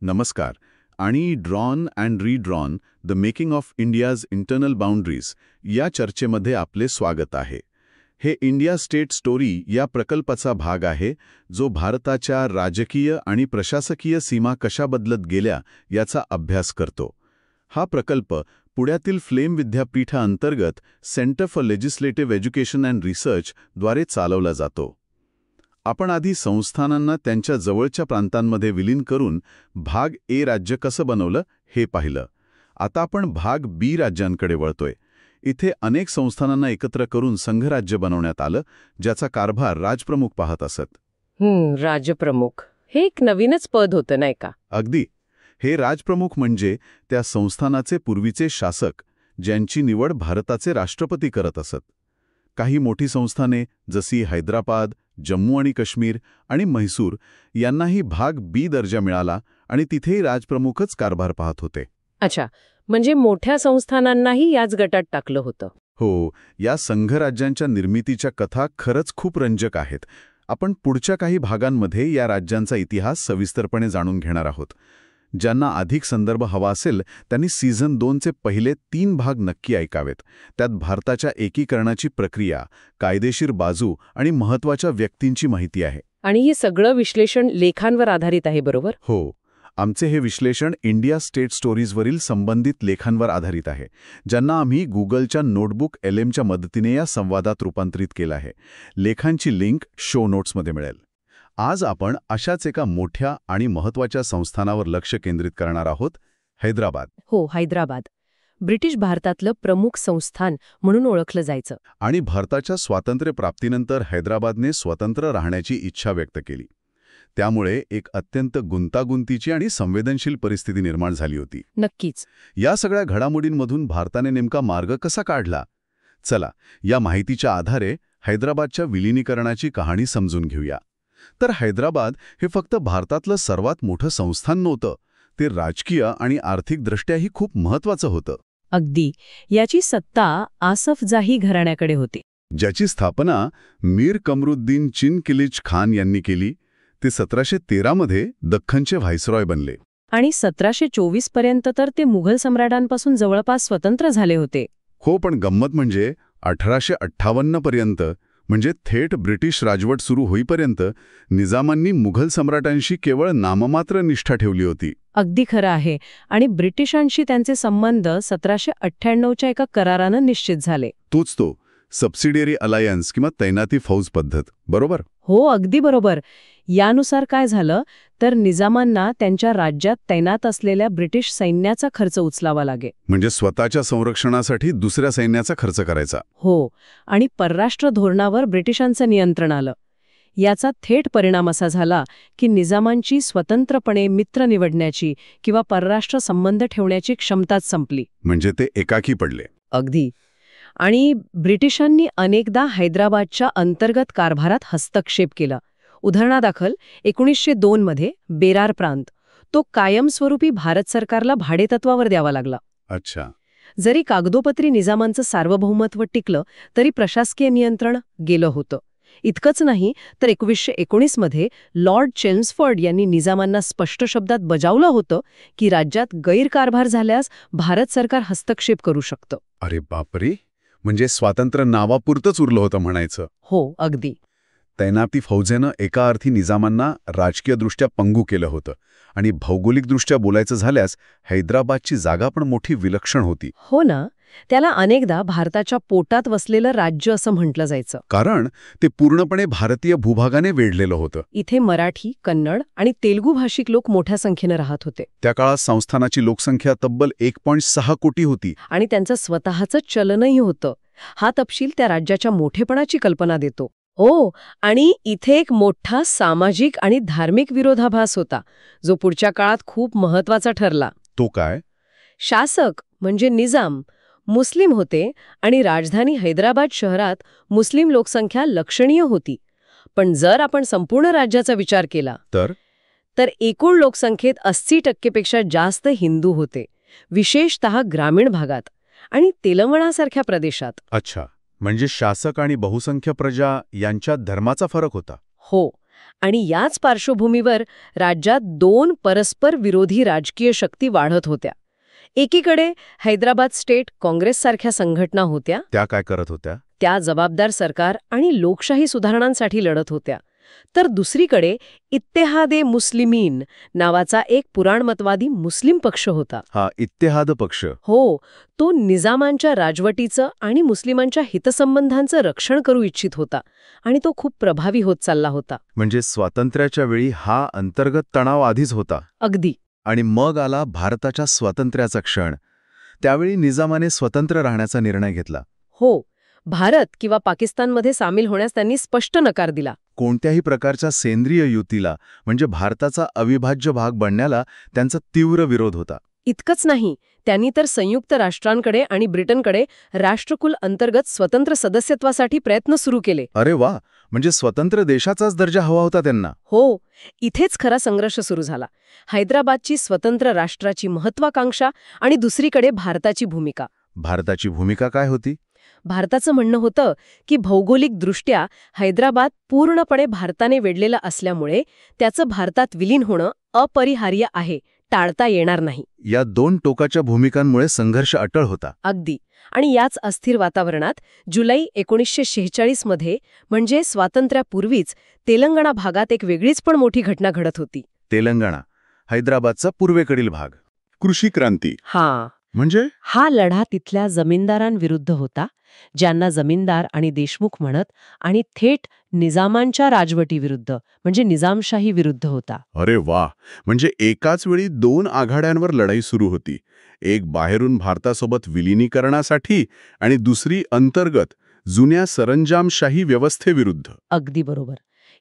नमस्कार. आणि drawn and redrawn the making of India's internal boundaries या चर्चेमध्ये आपले स्वागत आहे. हे इंडिया स्टेट स्टोरी या प्रकल्पाचा भाग आहे, जो भारताच्या राजकीय आणि प्रशासकीय सीमा कशा बदलत गेल्या याचा अभ्यास करतो. हा प्रकल्प पुण्यातील फ्लेम विद्यापीठाअंतर्गत centre for legislative education and research द्वारे चालवला जातो. आपण आधी संस्थानांना त्यांच्या जवळच्या प्रांतांमध्ये विलीन करून भाग ए राज्य कसं बनवलं हे पाहिलं. आता आपण भाग बी राज्यांकडे वळतोय. इथे अनेक संस्थानांना एकत्र करून संघराज्य बनवण्यात आलं, ज्याचा कारभार राजप्रमुख पाहत असत. राजप्रमुख हे एक नवीनच पद होतं नाही का? अगदी. हे राजप्रमुख म्हणजे त्या संस्थानाचे पूर्वीचे शासक, ज्यांची निवड भारताचे राष्ट्रपती करत असत. काही मोठी संस्थाने जशी हैदराबाद, जम्मू आणि काश्मीर आणि म्हैसूर यांनाही भाग बी दर्जा मिळाला आणि तिथेही राजप्रमुखच कारभार पाहत होते. अच्छा, म्हणजे मोठ्या संस्थानांनाही याच गटात टाकलं होतं. हो, या संघराज्यांच्या निर्मितीच्या कथा खरंच खूप रंजक आहेत. आपण पुढच्या काही भागांमध्ये या राज्यांचा इतिहास सविस्तरपणे जाणून घेणार आहोत. ज्यांना अधिक संदर्भ हवा असेल त्यांनी सीझन 2चे पहिले 3 भाग नक्की ऐकावेत. त्यात भारताच्या एकीकरणाची प्रक्रिया, कायदेशीर बाजू आणि महत्त्वाच्या व्यक्तींची माहिती आहे. आणि हे सगळं विश्लेषण लेखांवर आधारित आहे, बरोबर? हो, आमचे हे विश्लेषण इंडिया स्टेट स्टोरीजवरील संबंधित लेखांवर आधारित आहे, ज्यांना आम्ही गुगलच्या नोटबुक LMच्या मदतीने या संवादात रूपांतरित केलं आहे. लेखांची लिंक शो नोट्समध्ये मिळेल. आज आपण अशाच एका मोठ्या आणि महत्त्वाच्या संस्थानावर लक्ष केंद्रित करणार आहोत, हैदराबाद. हो, हैदराबाद. ब्रिटिश भारतातलं प्रमुख संस्थान म्हणून ओळखलं जायचं. आणि भारताच्या स्वातंत्र्यप्राप्तीनंतर हैदराबादने स्वतंत्र राहण्याची इच्छा व्यक्त केली. त्यामुळे एक अत्यंत गुंतागुंतीची आणि संवेदनशील परिस्थिती निर्माण झाली होती. नक्कीच. या सगळ्या घडामोडींमधून भारताने नेमका मार्ग कसा काढला? चला, या माहितीच्या आधारे हैदराबादच्या विलिनीकरणाची कहाणी समजून घेऊया. तर हैदराबाद हे फक्त भारतातलं सर्वात मोठं संस्थान नव्हतं, ते राजकीय आणि आर्थिकदृष्ट्याही खूप महत्त्वाचं होतं. अगदी. याची सत्ता आसफ जाही घराण्याकडे होती, ज्याची स्थापना मीर कमरुद्दीन चिनकिलीच खान यांनी केली. ते 1713मध्ये दख्खनचे व्हाईसरॉय बनले. आणि 1724 पर्यंत तर ते मुघल सम्राटांपासून जवळपास स्वतंत्र झाले होते. हो, पण गंमत म्हणजे 1858 पर्यंत, म्हणजे थेट ब्रिटिश राजवट सुरू होईपर्यंत निजामांनी मुघल सम्राटांशी केवळ नाममात्र निष्ठा ठेवली होती. अगदी खरं आहे. आणि ब्रिटिशांशी त्यांचे संबंध 1798च्या एका करारानं निश्चित झाले. तोच तो सबसिडियरी अलायन्स किंवा तैनाती फौज पद्धत, बरोबर? हो, अगदी बरोबर. यानुसार काय झालं तर निजामांना त्यांच्या राज्यात तैनात असलेल्या ब्रिटिश सैन्याचा खर्च उचलावा लागे. म्हणजे स्वतःच्या संरक्षणासाठी दुसऱ्या सैन्याचा खर्च करायचा. हो, आणि परराष्ट्र धोरणावर ब्रिटिशांचं नियंत्रण आलं. याचा थेट परिणाम असा झाला की निजामांची स्वतंत्रपणे मित्र निवडण्याची किंवा परराष्ट्र संबंध ठेवण्याची क्षमताच संपली. म्हणजे ते एकाकी पडले. अगदी. आणि ब्रिटिशांनी अनेकदा हैदराबादच्या अंतर्गत कारभारात हस्तक्षेप केला. उदाहरणादाखल 1902 मध्ये बेरार प्रांत, तो कायमस्वरूपी भारत सरकारला भाडेतत्वावर द्यावा लागला. अच्छा. जरी कागदोपत्री निजामांचं सार्वभौमत्व टिकलं तरी प्रशासकीय नियंत्रण गेलं होतं. इतकंच नाही तर 1919 मध्ये लॉर्ड चेल्म्सफोर्ड यांनी निजामांना स्पष्ट शब्दात बजावलं होतं की राज्यात गैरकारभार झाल्यास भारत सरकार हस्तक्षेप करू शकतं. अरे बापरे, म्हणजे स्वातंत्र्य नावापुरतंच उरलं होतं म्हणायचं. हो, अगदी. तैनाती फौजेनं एका अर्थी निजामांना राजकीयदृष्ट्या पंगू केलं होतं. आणि भौगोलिकदृष्ट्या बोलायचं झाल्यास हैदराबादची जागा पण मोठी विलक्षण होती. हो ना. त्याला अनेकदा भारताच्या पोटात वसलेलं राज्य असं म्हटलं जायचं. कारण ते पूर्णपणे भारतीय भूभागाने वेढलेलं होतं. इथे मराठी, कन्नड आणि तेलुगू भाषिक लोक मोठ्या संख्येनं राहत होते. त्या काळात संस्थानाची लोकसंख्या तब्बल 1.6 कोटी होती. आणि त्यांचं स्वतःचं चलनही होतं. हा तपशील त्या राज्याच्या मोठेपणाची कल्पना देतो. हो, आणि इथे एक मोठा सामाजिक आणि धार्मिक विरोधाभास होता, जो पुढच्या काळात खूप महत्त्वाचा ठरला. तो काय? शासक म्हणजे निजाम मुस्लिम होते आणि राजधानी हैदराबाद शहरात मुस्लिम लोकसंख्या लक्षणीय होती. पण जर आपण संपूर्ण राज्याचा विचार केला तर एकूण लोकसंख्येत 80% पेक्षा जास्त हिंदू होते, विशेषतः ग्रामीण भागात आणि तेलंगणासारख्या प्रदेशात. अच्छा, म्हणजे शासक आणि बहुसंख्य प्रजा यांच्यात धर्माचा फरक होता. हो, आणि याच पार्श्वभूमीवर राज्यात दोन परस्पर विरोधी राजकीय शक्ती वाढत होत्या. एकीकडे हैदराबाद स्टेट काँग्रेससारख्या संघटना होत्या. त्या काय करत होत्या? त्या जबाबदार सरकार आणि लोकशाही सुधारणांसाठी लढत होत्या. तर दुसरीकडे इत्तेहादे मुस्लिमीन नावाचा एक पुराणमतवादी मुस्लिम पक्ष होता. हा इत्तेहाद पक्ष. हो, तो निजामांच्या राजवटीचं आणि मुस्लिमांच्या हितसंबंधांचं रक्षण करू इच्छित होता आणि तो खूप प्रभावी होत चालला होता. म्हणजे स्वातंत्र्याच्या वेळी हा अंतर्गत तणाव आधीच होता. अगदी. आणि मग आला भारताच्या स्वातंत्र्याचा क्षण. त्यावेळी निजामाने स्वतंत्र राहण्याचा निर्णय घेतला. हो, भारत किंवा पाकिस्तानमध्ये सामील होण्यास त्यांनी स्पष्ट नकार दिला. कोणत्याही प्रकारच्या सेंद्रिय युतीला म्हणजे भारताचा अविभाज्य भाग बनण्याला त्यांचा तीव्र विरोध होता. इतकंच नाही, त्यांनी तर संयुक्त राष्ट्रांकडे आणि ब्रिटनकडे राष्ट्रकुल अंतर्गत स्वतंत्र सदस्यत्वासाठी प्रयत्न सुरू केले. अरे वा, म्हणजे स्वतंत्र देशाचाच दर्जा हवा होता त्यांना. हो, इथेच खरा संघर्ष सुरू झाला. हैदराबादची स्वतंत्र राष्ट्राची महत्वाकांक्षा आणि दुसरीकडे भारताची भूमिका. भारताची भूमिका काय होती? भारताचं म्हणणं होतं की भौगोलिकदृष्ट्या हैदराबाद पूर्णपणे भारताने वेढलेलं असल्यामुळे त्याचं भारतात विलीन होणं अपरिहार्य आहे, टाळता येणार नाही. या दोन टोकाच्या भूमिकांमुळे संघर्ष अटळ होता. अगदी. आणि याच अस्थिर वातावरणात जुलै 1946 मध्ये म्हणजे स्वातंत्र्यापूर्वीच तेलंगणा भागात एक वेगळीच पण मोठी घटना घडत होती. तेलंगणा, हैदराबादचा पूर्वेकडील भाग. कृषी क्रांती. म्हणजे हा लढा तिथल्या जमीनदारांविरुद्ध होता, ज्यांना जमीनदार आणि देशमुख म्हणत, आणि थेट निजामांच्या राजवटीविरुद्ध म्हणजे निजामशाही विरुद्ध होता. अरे वा, म्हणजे एकाच वेळी दोन आघाड्यांवर लढाई सुरू होती. एक बाहेरून भारतासोबत विलिनीकरणासाठी आणि दुसरी अंतर्गत जुन्या सरंजामशाही व्यवस्थेविरुद्ध. अगदी बरोबर.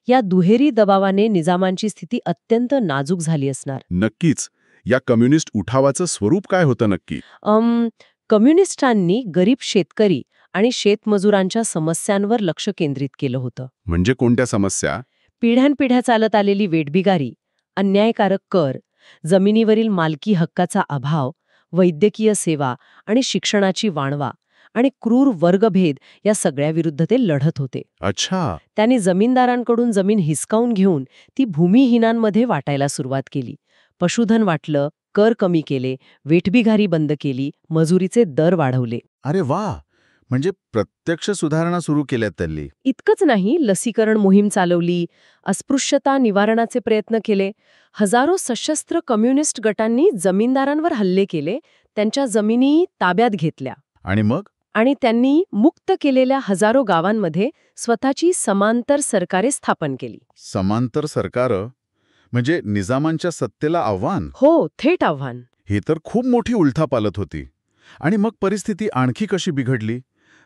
या दुहेरी दबावाने निजामांची स्थिती अत्यंत नाजूक झाली असणार. नक्कीच. या कम्युनिस्ट उठावाचं स्वरूप काय होतं नक्की? कम्युनिस्टांनी गरीब शेतकरी आणि शेतमजुरांच्या समस्यांवर लक्ष केंद्रित केलं होतं. म्हणजे कोणत्या समस्या? पिढ्यानपिढ्या चालत आलेली वेठबिगारी, अन्यायकारक कर, जमिनीवरील मालकी हक्काचा अभाव, वैद्यकीय सेवा आणि शिक्षणाची वाणवा आणि क्रूर वर्गभेद या सगळ्याविरुद्ध ते लढत होते. अच्छा. त्यांनी जमीनदारांकडून जमीन हिसकावून घेऊन ती भूमिहीनांमध्ये वाटायला सुरुवात केली. पशुधन वाटलं, कर कमी केले, वेठबिगारी बंद केली, मजुरीचे दर वाढवले. अरे वा, म्हणजे प्रत्यक्ष सुधारणा सुरू केल्यात त्यांनी. इतकंच नाही, लसीकरण मोहीम चालवली, अस्पृश्यता निवारणाचे प्रयत्न केले. हजारो सशस्त्र कम्युनिस्ट गटांनी जमीनदारांवर हल्ले केले, त्यांच्या जमिनी ताब्यात घेतल्या. आणि मग? आणि त्यांनी मुक्त केलेल्या हजारो गावांमध्ये स्वतःची समांतर सरकारे स्थापन केली. समांतर सरकार म्हणजे निजामांच्या सत्तेला आव्हान? हो, थेट आव्हान. ही तर खूप मोठी उलथापालथ होती. आणि मग परिस्थिती आणखी कशी बिघडली?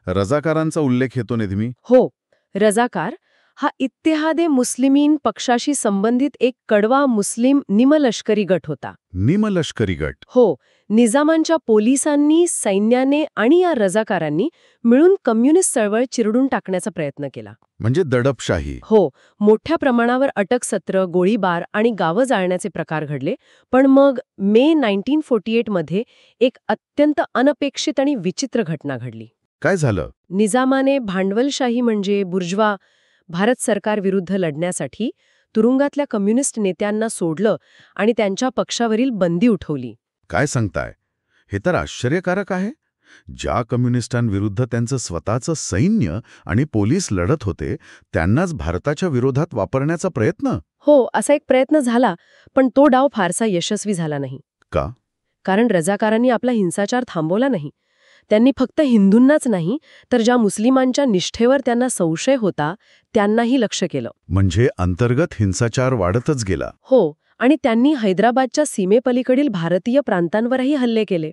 रजाकारांचा उल्लेख येतो नेहमी. हो, रजाकार हा इत्तेहादे मुस्लिमीन पक्षाशी संबंधित एक कडवा मुस्लिम निमलष्करी गट होता. निमलष्करी गट? हो, निजामांच्या पोलिसांनी, सैन्याने आणि या रजाकारांनी मिळून कम्युनिस्ट चळवळ चिरडून टाकण्याचा प्रयत्न केला. म्हणजे दडपशाही? हो, मोठ्या प्रमाणावर अटकसत्र, गोळीबार आणि गावं जाळण्याचे प्रकार घडले. पण मग मे 1948 मध्ये एक अत्यंत अनपेक्षित आणि विचित्र घटना घडली. काय झालं? निजामाने भांडवलशाही म्हणजे बुर्जवा भारत सरकारविरुद्ध लढण्यासाठी तुरुंगातल्या कम्युनिस्ट नेत्यांना सोडलं आणि त्यांच्या पक्षावरील बंदी उठवली. काय सांगताय? हे तर आश्चर्यकारक आहे. ज्या कम्युनिस्टांविरुद्ध त्यांचं स्वतःचं सैन्य आणि पोलीस लढत होते, त्यांनाच भारताच्या विरोधात वापरण्याचा प्रयत्न? हो, असा एक प्रयत्न झाला, पण तो डाव फारसा यशस्वी झाला नाही. का? कारण रजाकारांनी आपला हिंसाचार थांबवला नाही. त्यांनी फक्त हिंदूंनाच नाही, तर ज्या मुस्लिमांच्या निष्ठेवर त्यांना संशय होता त्यांनाही लक्ष्य केलं. म्हणजे अंतर्गत हिंसाचार वाढतच गेला. हो, आणि त्यांनी हैदराबादच्या सीमेपलीकडील भारतीय प्रांतांवरही हल्ले केले.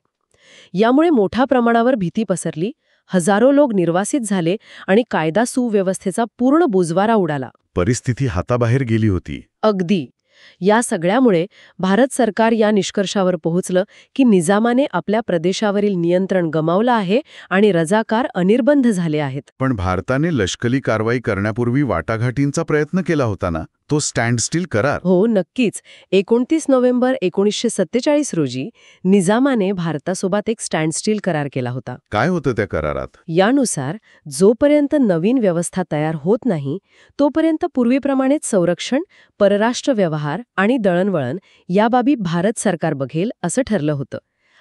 यामुळे मोठ्या प्रमाणावर भीती पसरली, हजारो लोक निर्वासित झाले आणि कायदा सुव्यवस्थेचा पूर्ण बोजवारा उडाला. परिस्थिती हाताबाहेर गेली होती. अगदी. या सगळ्यामुळे भारत सरकार या निष्कर्षावर पोहोचलं की निजामाने आपल्या प्रदेशावरील नियंत्रण गमावलं आहे आणि रजाकार अनिर्बंध झाले आहेत. पण भारताने लष्करी कारवाई करण्यापूर्वी वाटाघाटींचा प्रयत्न केला होता ना? तो स्टँडस्टील करार. हो, नक्कीच. 29 नोव्हेंबर 1947 रोजी निजामाने भारतासोबत एक स्टँडस्टील करार केला होता. काय होतं त्या करारात? यानुसार जोपर्यंत नवीन व्यवस्था तयार होत नाही तोपर्यंत पूर्वीप्रमाणेच संरक्षण, परराष्ट्र व्यवहार आणि दळणवळण या बाबी भारत सरकार बघेल असं ठरलं होतं.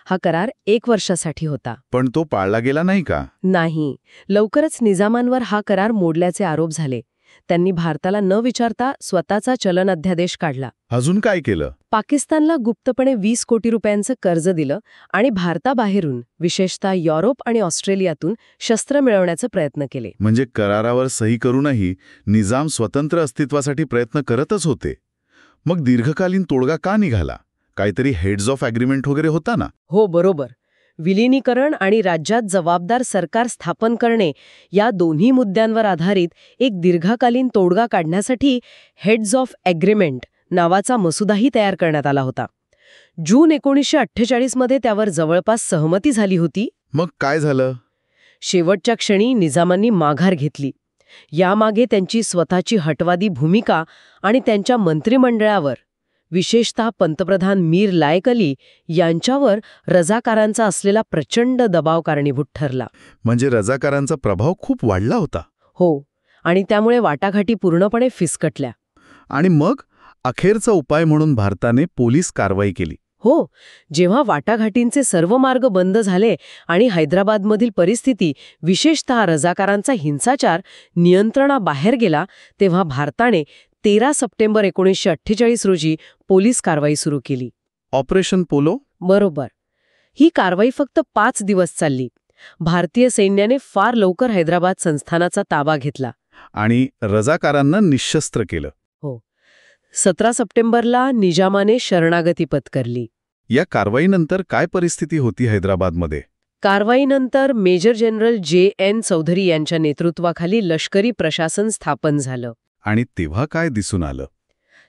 हा करार 1 वर्षासाठी होता. पण तो पाळला गेला नाही का? नाही. लवकरच निजामांवर हा करार मोडल्याचे आरोप झाले. त्यांनी भारताला न विचारता स्वतःचा चलन अध्यादेश काढला. अजून काय केलं? पाकिस्तानला गुप्तपणे 20 कोटी रुपयांचं कर्ज दिलं आणि भारताबाहेरून, विशेषतः युरोप आणि ऑस्ट्रेलियातून शस्त्र मिळवण्याचे प्रयत्न केले. म्हणजे करारावर सही करूनही निजाम स्वतंत्र अस्तित्वासाठी प्रयत्न करतच होते. मग दीर्घकालीन तोडगा का निघाला? काहीतरी हेड्स ऑफ अग्रीमेंट वगैरे होता ना? हो, बरोबर. विलिनीकरण आणि राज्यात जबाबदार सरकार स्थापन करणे या दोन्ही मुद्द्यांवर आधारित एक दीर्घकालीन तोडगा काढण्यासाठी हेड्स ऑफ अग्रीमेंट नावाचा मसुदाही तयार करण्यात आला होता. जून 1948 मध्ये त्यावर जवळपास सहमती झाली होती. मग काय झालं? शेवटच्या क्षणी निजामांनी माघार घेतली. यामागे त्यांची स्वतःची हटवादी भूमिका आणि त्यांच्या मंत्रिमंडळावर, विशेषतः पंतप्रधान मीर लायक अली यांच्यावर रजाकारांचा असलेला प्रचंड दबाव कारणीभूत ठरला. म्हणजे रजाकारांचा प्रभाव खूप वाढला होता. हो, आणि त्यामुळे वाटाघाटी पूर्णपणे फिसकटल्या. आणि मग अखेरचा उपाय म्हणून भारताने पोलीस कारवाई केली. हो, जेव्हा वाटाघाटींचे सर्व मार्ग बंद झाले आणि हैदराबादमधील परिस्थिती, विशेषतः रजाकारांचा हिंसाचार नियंत्रणाबाहेर गेला, तेव्हा भारताने 13 सप्टेंबर 1948 रोजी पोलीस कारवाई सुरू केली. Operation polo? बरोबर. ही कारवाई फक्त 5 दिवस चालली. भारतीय सैन्याने फार लवकर हैदराबाद संस्थानाचा ताबा घेतला आणि रजाकारांना निःशस्त्र केलं. हो. 17 सप्टेंबरला निजामाने शरणागती पत्करली. या कारवाईनंतर काय परिस्थिती होती हैदराबादमध्ये? कारवाईनंतर मेजर जनरल J.N. चौधरी यांच्या नेतृत्वाखाली लष्करी प्रशासन स्थापन झालं. आणि तेव्हा काय दिसून आलं?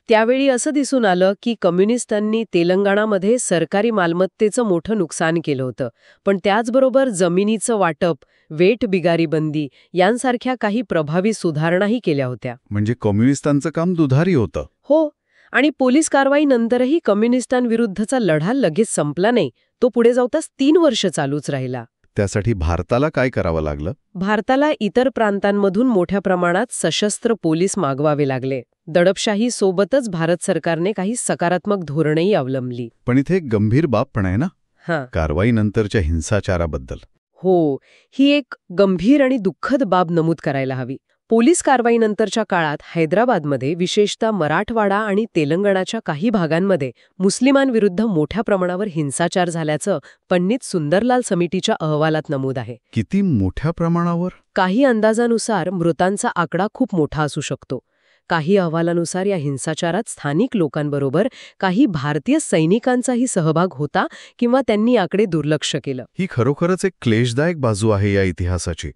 त्यावेळी असं दिसून आलं की कम्युनिस्टांनी तेलंगणामध्ये सरकारी मालमत्तेचं मोठं नुकसान केलं होतं. पण त्याचबरोबर जमिनीचं वाटप, वेठबिगारी बंदी यांसारख्या काही प्रभावी सुधारणाही केल्या होत्या. म्हणजे कम्युनिस्टांचं काम दुधारी होतं. हो, आणि पोलीस कारवाईनंतरही कम्युनिस्टांविरुद्धचा लढा लगेच संपला नाही. तो पुढे जाऊताच 3 वर्ष चालूच राहिला. त्यासाठी भारताला काय करावं लागलं? भारताला इतर प्रांतांमधून मोठ्या प्रमाणात सशस्त्र पोलीस मागवावे लागले. दडपशाही सोबतच भारत सरकारने काही सकारात्मक धोरणंही अवलंबली. पण इथे एक गंभीर बाब पण आहे ना, हां. कारवाईनंतरच्या हिंसाचाराबद्दल. हो, ही एक गंभीर आणि दुःखद बाब नमूद करायला हवी. पोलीस कारवाईनंतरच्या काळात हैदराबादमध्ये, विशेषतः मराठवाडा आणि तेलंगणाच्या काही भागांमध्ये मुस्लिमांविरुद्ध मोठ्या प्रमाणावर हिंसाचार झाल्याचं पंडित सुंदरलाल समितीच्या अहवालात नमूद आहे. किती मोठ्या प्रमाणावर? काही अंदाजानुसार मृतांचा आकडा खूप मोठा असू शकतो. काही अहवालानुसार या हिंसाचारात स्थानिक लोकांबरोबर काही भारतीय सैनिकांचाही सहभाग होता किंवा त्यांनी याकडे दुर्लक्ष केलं. ही खरोखरच एक क्लेशदायक बाजू आहे या इतिहासाची.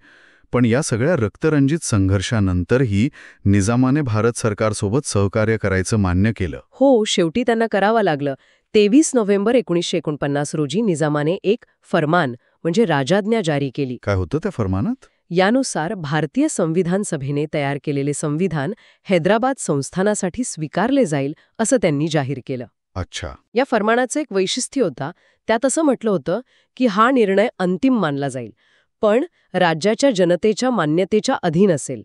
पण या सगळ्या रक्तरंजित संघर्षानंतरही निजामाने भारत सरकारसोबत सहकार्य करायचं मान्य केलं. हो, शेवटी त्यांना करावं लागलं. 23 नोव्हेंबर 1949 रोजी निजामाने एक फरमान म्हणजे राजाज्ञा जारी केली. काय होतं त्या फरमानात? यानुसार भारतीय संविधान सभेने तयार केलेले संविधान हैदराबाद संस्थानासाठी स्वीकारले जाईल असं त्यांनी जाहीर केलं. अच्छा. या फरमानाचं एक वैशिष्ट्य होता. त्यात असं म्हटलं होतं की हा निर्णय अंतिम मानला जाईल, पण राज्याच्या जनतेच्या मान्यतेच्या अधीन असेल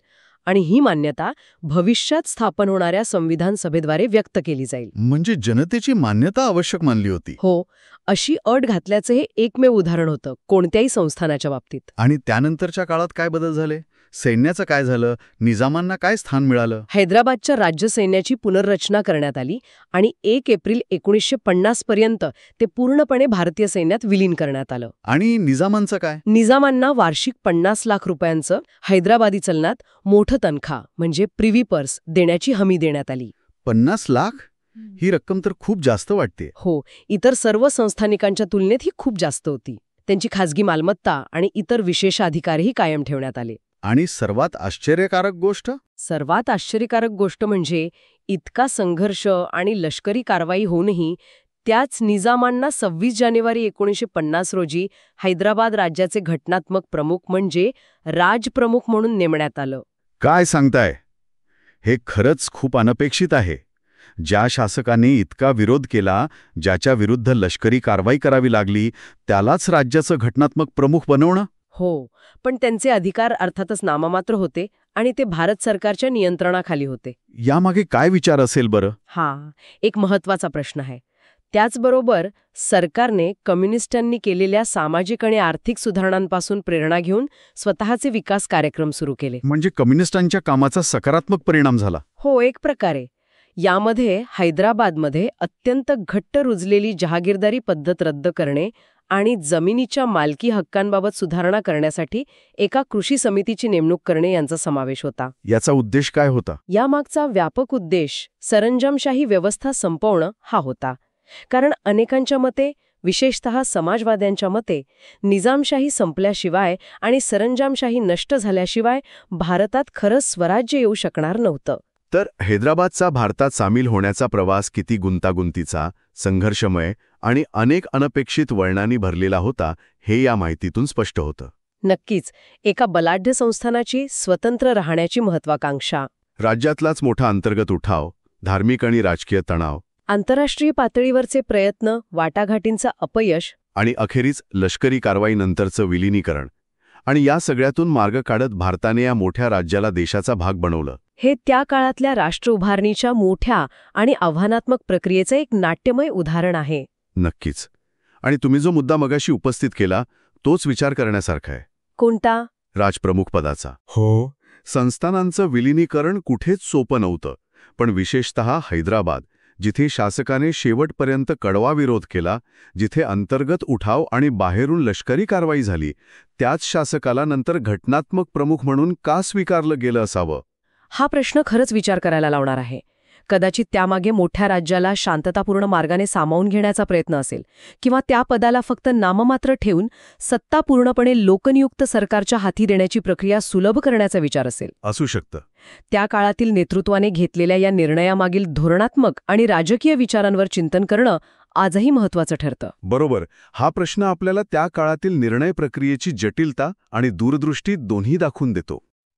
आणि ही मान्यता भविष्यात स्थापन होणाऱ्या संविधान सभेद्वारे व्यक्त केली जाईल. म्हणजे जनतेची मान्यता आवश्यक मानली होती. हो, अशी अट घातल्याचं हे एकमेव उदाहरण होतं कोणत्याही संस्थानाच्या बाबतीत. आणि त्यानंतरच्या काळात काय बदल झाले? सैन्याचं काय झालं? निजामांना काय स्थान मिळालं? हैदराबादच्या राज्य सैन्याची पुनर्रचना करण्यात आली आणि 1 एप्रिल 1950 पर्यंत ते पूर्णपणे भारतीय सैन्यात विलीन करण्यात आलं. आणि निजामांचं काय? निजामांना वार्षिक 50 लाख रुपयांचं हैदराबादी चलनात मोठं तनखा म्हणजे प्रिव्ही पर्स देण्याची हमी देण्यात आली. 50 लाख? ही रक्कम तर खूप जास्त वाटते. हो, इतर सर्व संस्थानिकांच्या तुलनेत ही खूप जास्त होती. त्यांची खासगी मालमत्ता आणि इतर विशेषाधिकारही कायम ठेवण्यात आले. आणि सर्वात आश्चर्यकारक गोष्ट म्हणजे इतका संघर्ष आणि लष्करी कारवाई होऊनही त्याच निजामांना 26 जानेवारी 1950 रोजी हैदराबाद राज्याचे घटनात्मक प्रमुख म्हणजे राजप्रमुख म्हणून नेमण्यात आलं. काय सांगताय? हे खरंच खूप अनपेक्षित आहे. ज्या शासकाने इतका विरोध केला, ज्याच्या विरुद्ध लष्करी कारवाई करावी लागली, त्यालाच राज्याचं घटनात्मक प्रमुख बनवणं? हो, पण त्यांचे अधिकार अर्थातच नाममात्र होते आणि ते भारत सरकारच्या नियंत्रणाखाली होते. यामागे काय विचार असेल बरं? हा एक महत्वाचा प्रश्न आहे. त्याचबरोबर सरकारने कम्युनिस्टांनी केलेल्या सामाजिक आणि आर्थिक सुधारणांपासून प्रेरणा घेऊन स्वतःचे विकास कार्यक्रम सुरू केले. म्हणजे कम्युनिस्टांच्या कामाचा सकारात्मक परिणाम झाला? हो, एक प्रकारे. यामध्ये हैदराबादमध्ये अत्यंत घट्ट रुजलेली जहागीरदारी पद्धत रद्द करणे आणि जमिनीच्या मालकी हक्कांबाबत सुधारणा करण्यासाठी एका कृषी समितीची नेमणूक करणे यांचा समावेश होता. याचा उद्देश काय होता? यामागचा व्यापक उद्देश सरंजामशाही व्यवस्था संपवणं हा होता. कारण अनेकांच्या मते, विशेषतः समाजवाद्यांच्या मते, निजामशाही संपल्याशिवाय आणि सरंजामशाही नष्ट झाल्याशिवाय भारतात खरंच स्वराज्य येऊ शकणार नव्हतं. तर हैदराबादचा भारतात सामील होण्याचा प्रवास किती गुंतागुंतीचा, संघर्षमय आणि अनेक अनपेक्षित वळणांनी भरलेला होता, हे या माहितीतून स्पष्ट होतं. नक्कीच. एका बलाढ्य संस्थानाची स्वतंत्र राहण्याची महत्वाकांक्षा, राज्यातलाच मोठा अंतर्गत उठाव, धार्मिक आणि राजकीय तणाव, आंतरराष्ट्रीय पातळीवरचे प्रयत्न, वाटाघाटींचं अपयश आणि अखेरीस लष्करी कारवाईनंतरचं विलिनीकरण, आणि या सगळ्यातून मार्ग काढत भारताने या मोठ्या राज्याला देशाचा भाग बनवलं. हे त्या काळातल्या राष्ट्र उभारणीच्या मोठ्या आणि आव्हानात्मक प्रक्रियेचं एक नाट्यमय उदाहरण आहे. नक्कीच. आणि तुम्ही जो मुद्दा मगाशी उपस्थित केला, तोच विचार करण्यासारखा आहे. कोणता? राजप्रमुख पदाचा. हो, संस्थानांचं विलिनीकरण कुठेच सोपं नव्हतं, पण विशेषतः हैदराबाद, जिथे शासकाने शेवटपर्यंत कडवा विरोध केला, जिथे अंतर्गत उठाव आणि बाहेरून लष्करी कारवाई झाली, त्याच शासकाला नंतर घटनात्मक प्रमुख म्हणून का स्वीकारलं गेलं असावं? हा प्रश्न खरंच विचार करायला लावणार आहे. कदाचित त्यामागे मोठ्या राज्याला शांततापूर्ण मार्गाने सामावून घेण्याचा प्रयत्न असेल, किंवा त्या पदाला फक्त नाममात्र ठेवून सत्ता पूर्णपणे लोकनियुक्त सरकारच्या हाती देण्याची प्रक्रिया सुलभ करण्याचा विचार असेल. असू शकतं. त्या काळातील नेतृत्वाने घेतलेल्या या निर्णयामागील धोरणात्मक आणि राजकीय विचारांवर चिंतन करणं आजही महत्त्वाचं ठरतं. बरोबर. हा प्रश्न आपल्याला त्या काळातील निर्णय प्रक्रियेची जटिलता आणि दूरदृष्टी दोन्ही दाखवून देतो.